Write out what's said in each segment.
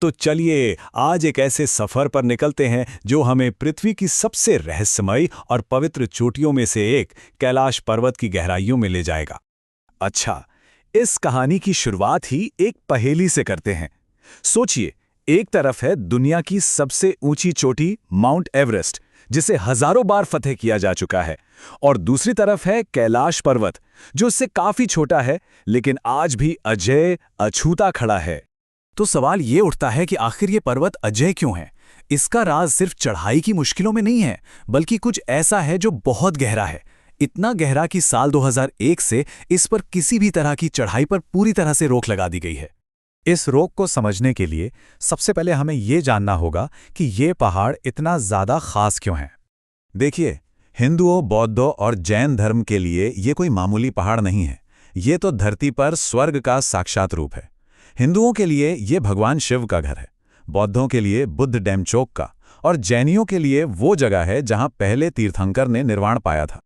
तो चलिए आज एक ऐसे सफर पर निकलते हैं जो हमें पृथ्वी की सबसे रहस्यमयी और पवित्र चोटियों में से एक कैलाश पर्वत की गहराइयों में ले जाएगा। अच्छा, इस कहानी की शुरुआत ही एक पहेली से करते हैं। सोचिए, एक तरफ है दुनिया की सबसे ऊंची चोटी माउंट एवरेस्ट, जिसे हजारों बार फतेह किया जा चुका है, और दूसरी तरफ है कैलाश पर्वत, जो इससे काफी छोटा है लेकिन आज भी अजेय अछूता खड़ा है। तो सवाल ये उठता है कि आखिर ये पर्वत अजेय क्यों है? इसका राज सिर्फ चढ़ाई की मुश्किलों में नहीं है, बल्कि कुछ ऐसा है जो बहुत गहरा है। इतना गहरा कि साल 2001 से इस पर किसी भी तरह की चढ़ाई पर पूरी तरह से रोक लगा दी गई है। इस रोक को समझने के लिए सबसे पहले हमें ये जानना होगा कि ये पहाड़ इतना ज्यादा खास क्यों है। देखिए, हिंदुओं, बौद्धों और जैन धर्म के लिए ये कोई मामूली पहाड़ नहीं है। ये तो धरती पर स्वर्ग का साक्षात रूप है। हिंदुओं के लिए ये भगवान शिव का घर है, बौद्धों के लिए बुद्ध डेमचोक का, और जैनियों के लिए वो जगह है जहां पहले तीर्थंकर ने निर्वाण पाया था।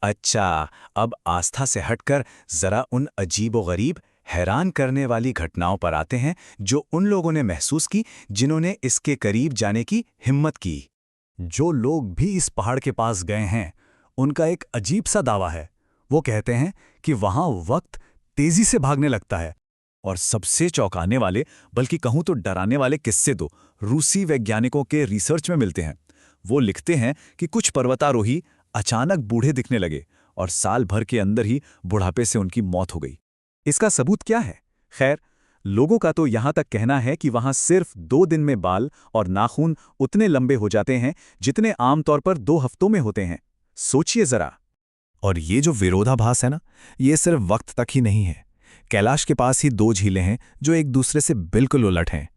अच्छा, अब आस्था से हटकर जरा उन अजीबोगरीब, हैरान करने वाली घटनाओं पर आते हैं जो उन लोगों ने महसूस की जिन्होंने इसके करीब जाने की हिम्मत की। जो लोग भी इस पहाड़ के पास गए हैं, उनका एक अजीब सा दावा है। वो कहते हैं कि वहां वक्त तेजी से भागने लगता है। और सबसे चौंकाने वाले, बल्कि कहूं तो डराने वाले किस्से तो रूसी वैज्ञानिकों के रिसर्च में मिलते हैं। वो लिखते हैं कि कुछ पर्वतारोही अचानक बूढ़े दिखने लगे और साल भर के अंदर ही बुढ़ापे से उनकी मौत हो गई। इसका सबूत क्या है? खैर, लोगों का तो यहां तक कहना है कि वहां सिर्फ 2 दिन में बाल और नाखून उतने लंबे हो जाते हैं जितने आमतौर पर 2 हफ्तों में होते हैं। सोचिए जरा। और ये जो विरोधाभास है ना, ये सिर्फ वक्त तक ही नहीं है। कैलाश के पास ही 2 झीलें हैं जो एक दूसरे से बिल्कुल उलट हैं।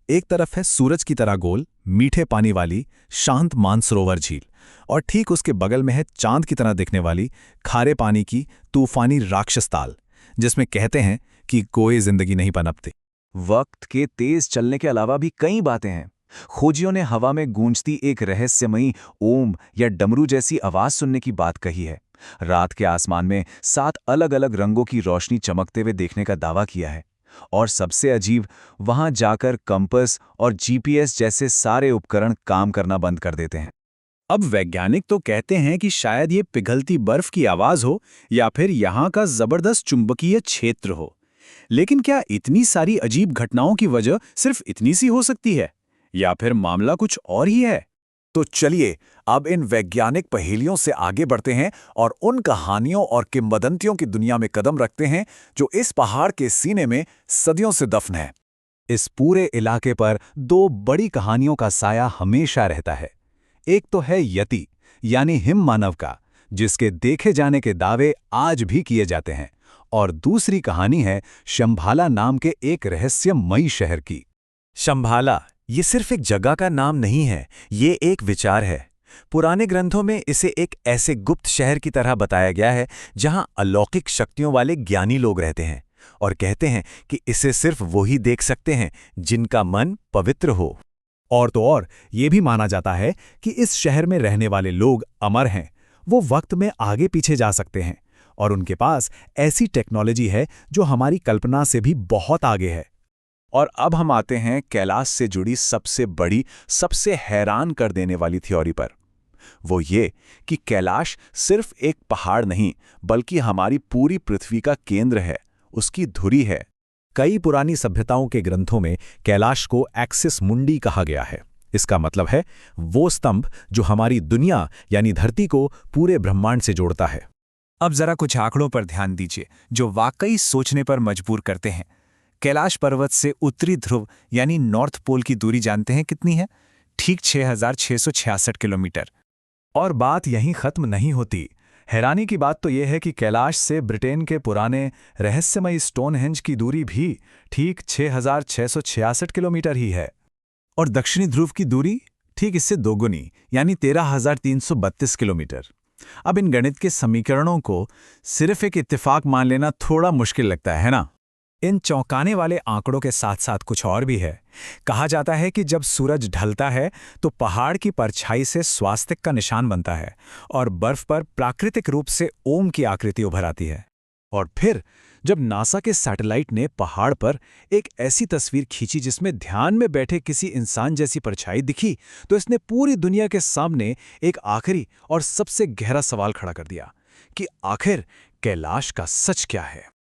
एक तरफ है सूरज की तरह गोल, मीठे पानी वाली शांत मानसरोवर झील, और ठीक उसके बगल में है चांद की तरह दिखने वाली खारे पानी की तूफानी राक्षस ताल, जिसमें कहते हैं कि कोई जिंदगी नहीं पनपती। वक्त के तेज चलने के अलावा भी कई बातें हैं। खोजियों ने हवा में गूंजती एक रहस्यमयी ओम या डमरू जैसी आवाज सुनने की बात कही है। रात के आसमान में 7 अलग-अलग रंगों की रोशनी चमकते हुए देखने का दावा किया है। और सबसे अजीब, वहां जाकर कंपास और जीपीएस जैसे सारे उपकरण काम करना बंद कर देते हैं। अब वैज्ञानिक तो कहते हैं कि शायद ये पिघलती बर्फ की आवाज हो या फिर यहाँ का जबरदस्त चुंबकीय क्षेत्र हो। लेकिन क्या इतनी सारी अजीब घटनाओं की वजह सिर्फ इतनी सी हो सकती है, या फिर मामला कुछ और ही है? तो चलिए अब इन वैज्ञानिक पहेलियों से आगे बढ़ते हैं और उन कहानियों और किंवदंतियों की दुनिया में कदम रखते हैं जो इस पहाड़ के सीने में सदियों से दफन है। इस पूरे इलाके पर 2 बड़ी कहानियों का साया हमेशा रहता है। एक तो है यति, यानी हिम मानव का, जिसके देखे जाने के दावे आज भी किए जाते हैं, और दूसरी कहानी है शंभाला नाम के एक रहस्यमयी शहर की। शंभाला ये सिर्फ एक जगह का नाम नहीं है, ये एक विचार है। पुराने ग्रंथों में इसे एक ऐसे गुप्त शहर की तरह बताया गया है जहां अलौकिक शक्तियों वाले ज्ञानी लोग रहते हैं, और कहते हैं कि इसे सिर्फ वही देख सकते हैं जिनका मन पवित्र हो। और तो और ये भी माना जाता है कि इस शहर में रहने वाले लोग अमर हैं। वो वक्त में आगे पीछे जा सकते हैं, और उनके पास ऐसी टेक्नोलॉजी है जो हमारी कल्पना से भी बहुत आगे है। और अब हम आते हैं कैलाश से जुड़ी सबसे बड़ी, सबसे हैरान कर देने वाली थ्योरी पर। वो ये कि कैलाश सिर्फ एक पहाड़ नहीं, बल्कि हमारी पूरी पृथ्वी का केंद्र है, उसकी धुरी है। कई पुरानी सभ्यताओं के ग्रंथों में कैलाश को एक्सिस मुंडी कहा गया है। इसका मतलब है वो स्तंभ जो हमारी दुनिया यानी धरती को पूरे ब्रह्मांड से जोड़ता है। अब जरा कुछ आंकड़ों पर ध्यान दीजिए जो वाकई सोचने पर मजबूर करते हैं। कैलाश पर्वत से उत्तरी ध्रुव यानी नॉर्थ पोल की दूरी जानते हैं कितनी है? ठीक 6,666 किलोमीटर। और बात यहीं खत्म नहीं होती। हैरानी की बात तो यह है कि कैलाश से ब्रिटेन के पुराने रहस्यमयी स्टोनहेंज की दूरी भी ठीक 6,666 किलोमीटर ही है। और दक्षिणी ध्रुव की दूरी ठीक इससे दोगुनी, यानी 13,332 किलोमीटर। अब इन गणित के समीकरणों को सिर्फ एक इत्तेफाक मान लेना थोड़ा मुश्किल लगता है ना? इन चौंकाने वाले आंकड़ों के साथ साथ कुछ और भी है। कहा जाता है कि जब सूरज ढलता है तो पहाड़ की परछाई से स्वास्तिक का निशान बनता है और बर्फ पर प्राकृतिक रूप से ओम की आकृति उभर आती है। और फिर जब नासा के सैटेलाइट ने पहाड़ पर एक ऐसी तस्वीर खींची जिसमें ध्यान में बैठे किसी इंसान जैसी परछाई दिखी, तो इसने पूरी दुनिया के सामने एक आखिरी और सबसे गहरा सवाल खड़ा कर दिया कि आखिर कैलाश का सच क्या है।